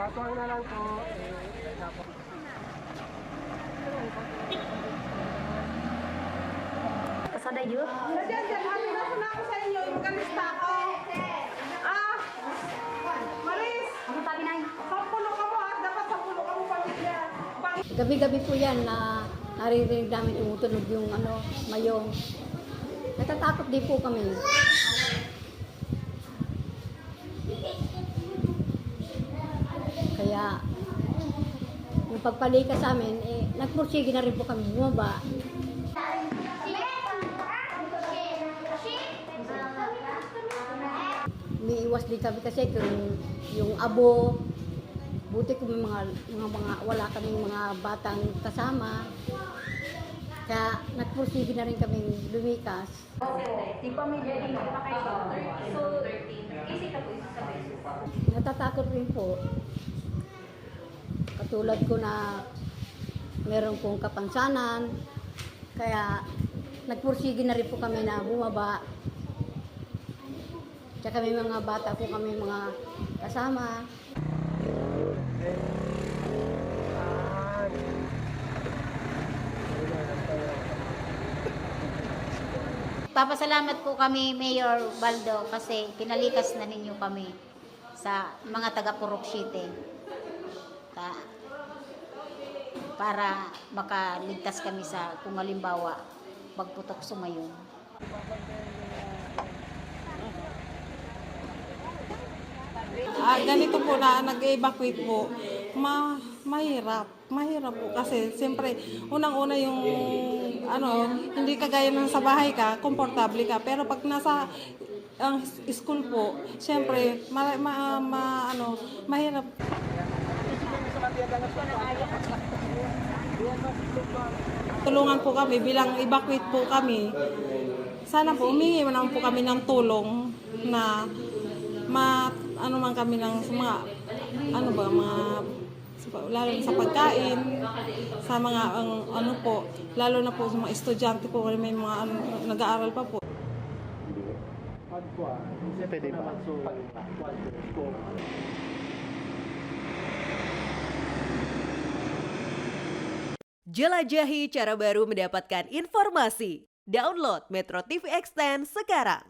Tuwang na lang po. Kasaday yun? Diyan, happy na po na ako sa inyo. Yung magalista ako. Ah, Maris, Ano tabi na? sampulo ka mo ah. Dapat sampulo ka mo pamilya. Gabi-gabi po yan na naririnig namin tumutunog yung mayong. Natatakot din po kami. Kaya, yung pagpalika sa amin, nagpursige na rin po kami bumaba. Umiiwas din kami kasi kung yung abo, buti kung mga wala kaming mga batang kasama. Kaya nagpursige na rin kaming lumikas. Di pamilya rin pa kayo. So, easy ka po sa beso. Natatakot rin po. Katulad ko na meron pong kapansanan. Kaya nagpursige na rin po kami na bumaba. Tsaka may mga bata po kami mga kasama. Papasalamat po kami, Mayor Baldo, kasi pinalikas na ninyo kami sa mga taga Purok City. Para makaligtas kami sa kung halimbawa pagputok sumayon. Ganito po na nag-evacuate po, mahirap. Mahirap po kasi siyempre unang-una yung hindi kagaya ng sa bahay ka, komportable ka. Pero pag nasa ang school po, siyempre mahirap. Tulungan po kami bilang evacuate po kami. Sana po humingi naman po kami ng tulong na man kami ng mga lalo sa pagkain, sa mga lalo na po sa mga estudyante po, may mga nag-aaral pa po. Pwede ba? Jelajahi cara baru mendapatkan informasi. Download Metro TV Extend sekarang.